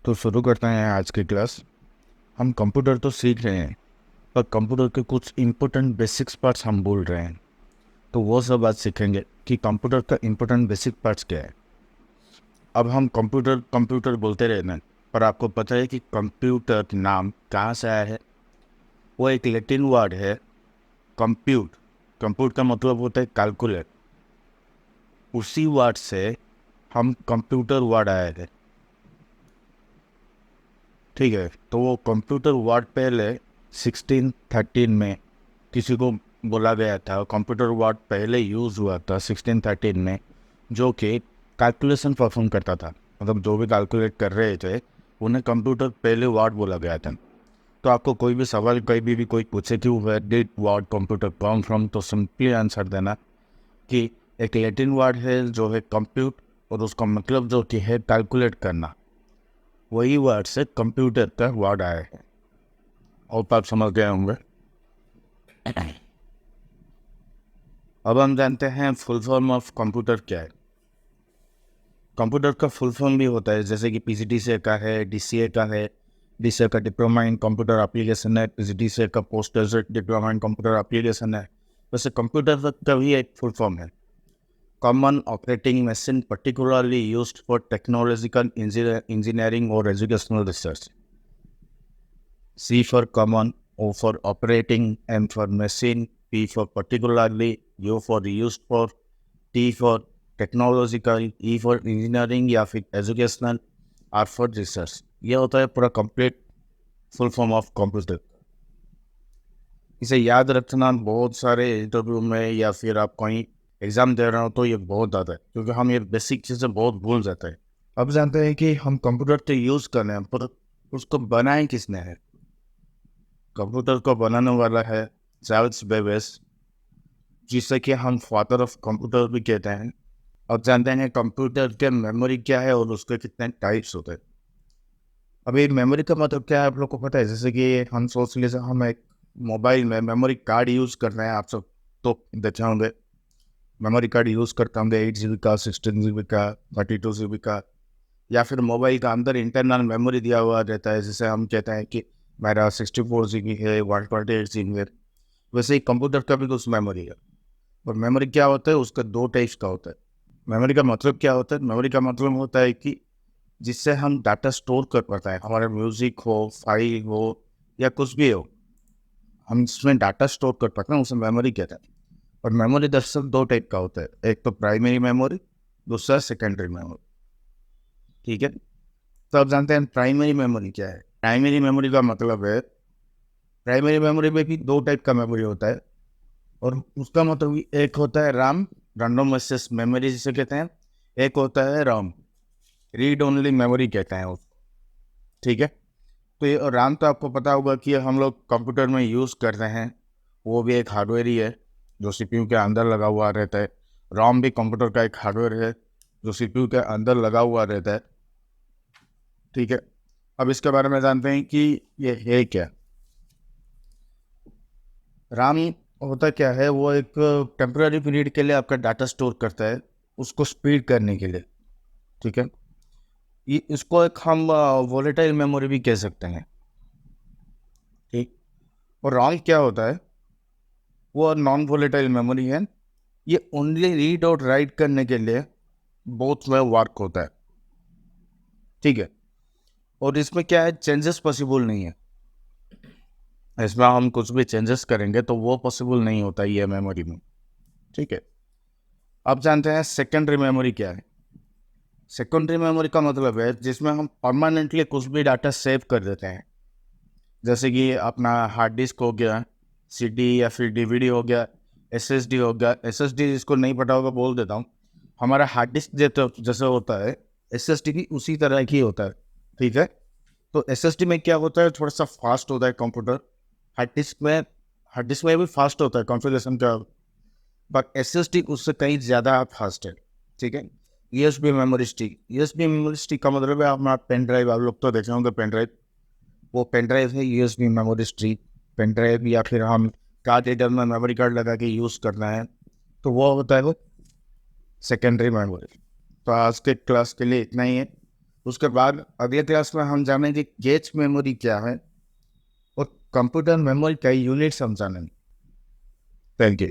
तो शुरू करते हैं आज की क्लास। हम कंप्यूटर तो सीख रहे हैं, पर कंप्यूटर के कुछ इम्पोर्टेंट बेसिक्स पार्ट्स हम भूल रहे हैं। तो वो सब आज सीखेंगे कि कंप्यूटर का इम्पोर्टेंट बेसिक पार्ट्स क्या है। अब हम कंप्यूटर कंप्यूटर बोलते रहते हैं, पर आपको पता है कि कंप्यूटर नाम कहाँ से आया है? वो एक लैटिन वर्ड है, कंप्यूट। कंप्यूट का मतलब होता है कैलकुलेट। उसी वर्ड से हम कंप्यूटर वर्ड आए थे। ठीक है, तो वो कंप्यूटर वर्ड पहले 1613 में किसी को बोला गया था। कंप्यूटर वर्ड पहले यूज़ हुआ था 1613 में, जो कि कैलकुलेशन परफॉर्म करता था। मतलब जो भी कैलकुलेट कर रहे थे उन्हें कंप्यूटर पहले वर्ड बोला गया था। तो आपको कोई भी सवाल कहीं भी कोई पूछे कि where did word computer come from, तो सिंपली आंसर देना कि एक लैटिन वर्ड है जो है कंप्यूट, और उसका मतलब जो कि है कैलकुलेट करना। वही वर्ड से कंप्यूटर का वर्ड आया है। और आप समझ गए होंगे। अब हम जानते हैं फुल फॉर्म ऑफ कंप्यूटर क्या है। कंप्यूटर का फुल फॉर्म भी होता है, जैसे कि पीजीडीसीए का है, डीसीए का है। डीसीए का डिप्लोमा इन कंप्यूटर एप्लीकेशन है, पीजीडीसीए का post graduate diploma in computer application है। वैसे कंप्यूटर का भी एक फुल फॉर्म है, common operating machine, particularly used for technological engineering और educational research. C for common, O for operating, M for machine, P for particularly, U for used for, T for technological, E for engineering या फिर educational, R for research। ये होता है पूरा complete full form of computer. इसे याद रखना बहुत सारे इंटरव्यू में या फिर आप कहीं एग्जाम दे रहे हो तो ये बहुत ज़्यादा है, क्योंकि हम ये बेसिक चीज़ें बहुत भूल जाते हैं। अब जानते हैं कि हम कंप्यूटर तो यूज़ कर रहे हैं, पर उसको बनाए किसने है? कंप्यूटर को बनाने वाला है चार्ल्स बेबेज, जिसे कि हम फादर ऑफ कंप्यूटर भी कहते हैं। अब जानते हैं कंप्यूटर के मेमोरी क्या है और उसके कितने टाइप्स होते हैं। अभी मेमोरी का मतलब क्या है आप लोग को पता है? जैसे कि हम सोच लीजिए हम एक मोबाइल में मेमोरी कार्ड यूज़ कर रहे हैं, आप सब तो देखे होंगे। मेमोरी कार्ड यूज़ करते होंगे 8 GB का, 16 GB का, 32 GB का, या फिर मोबाइल का अंदर इंटरनल मेमोरी दिया हुआ रहता है, जिसे हम कहते हैं कि मेरा 64 GB है, 128 GB है। वैसे ही कंप्यूटर का भी कुछ मेमोरी है। और मेमोरी क्या होता है? उसका दो टाइप्स का होता है। मेमोरी का मतलब क्या होता है? मेमोरी का मतलब होता है कि जिससे हम डाटा स्टोर कर पाता है, हमारा म्यूजिक हो, फाइल हो, या कुछ भी हो, हम इसमें डाटा स्टोर कर पाते हैं, उसे मेमोरी कहते हैं। और मेमोरी दरअसल दो टाइप का होता है, एक तो प्राइमरी मेमोरी, दूसरा सेकेंडरी मेमोरी। ठीक है, तो आप जानते हैं प्राइमरी मेमोरी क्या है? प्राइमरी मेमोरी का मतलब है, प्राइमरी मेमोरी में भी दो टाइप का मेमोरी होता है। और उसका मतलब एक होता है राम, रैंडम एक्सेस मेमोरी जिसे कहते हैं। एक होता है रॉम, रीड ओनली मेमोरी कहते हैं उसको। ठीक है, तो ये राम तो आपको पता होगा कि हम लोग कंप्यूटर में यूज़ करते हैं। वो भी एक हार्डवेयर ही है जो सीपीयू के अंदर लगा हुआ रहता है। रॉम भी कंप्यूटर का एक हार्डवेयर है जो सीपीयू के अंदर लगा हुआ रहता है। ठीक है, अब इसके बारे में जानते हैं कि ये है क्या। राम होता क्या है? वो एक टेम्पररी पीरियड के लिए आपका डाटा स्टोर करता है, उसको स्पीड करने के लिए। ठीक है, ये इसको एक हम वोलेटाइल मेमोरी भी कह सकते हैं। ठीक, और रॉम क्या होता है? वो नॉन वोलेटाइल मेमोरी है। ये ओनली रीड और राइट करने के लिए बोथ में वर्क होता है। ठीक है, और इसमें क्या है, चेंजेस पॉसिबल नहीं है। इसमें हम कुछ भी चेंजेस करेंगे तो वो पॉसिबल नहीं होता ये मेमोरी में। ठीक है, अब जानते हैं सेकेंडरी मेमोरी क्या है। सेकेंडरी मेमोरी का मतलब है जिसमें हम परमानेंटली कुछ भी डाटा सेव कर देते हैं। जैसे कि अपना हार्ड डिस्क हो गया, सीडी या फिर डीवीडी हो गया, एसएसडी हो गया। एसएसडी जिसको नहीं पता होगा बोल देता हूँ। हमारा हार्ड डिस्क जैसे होता है, एसएसडी भी उसी तरह की होता है। ठीक है, तो एसएसडी में क्या होता है, थोड़ा सा फास्ट होता है कंप्यूटर। हार्ड डिस्क में हार्ड डिस्क में भी फास्ट होता है कॉन्फ़िगरेशन का, बट एसएसडी उससे कहीं ज़्यादा फास्ट है। ठीक है, USB memory stick. USB memory stick का मतलब है अपना पेन ड्राइव, आप लोग तो देखे होंगे पेन ड्राइव। वो पेन ड्राइव है USB memory stick. Pen drive या फिर हम कार्ड रीडर में मेमोरी कार्ड लगा के यूज़ करना है, तो वो होता है वो सेकेंडरी मेमोरी। तो आज के क्लास के लिए इतना ही है। उसके बाद अगले क्लास में हम जानेंगे कैच मेमोरी क्या है और कंप्यूटर मेमोरी का यूनिट समझाने। Thank you.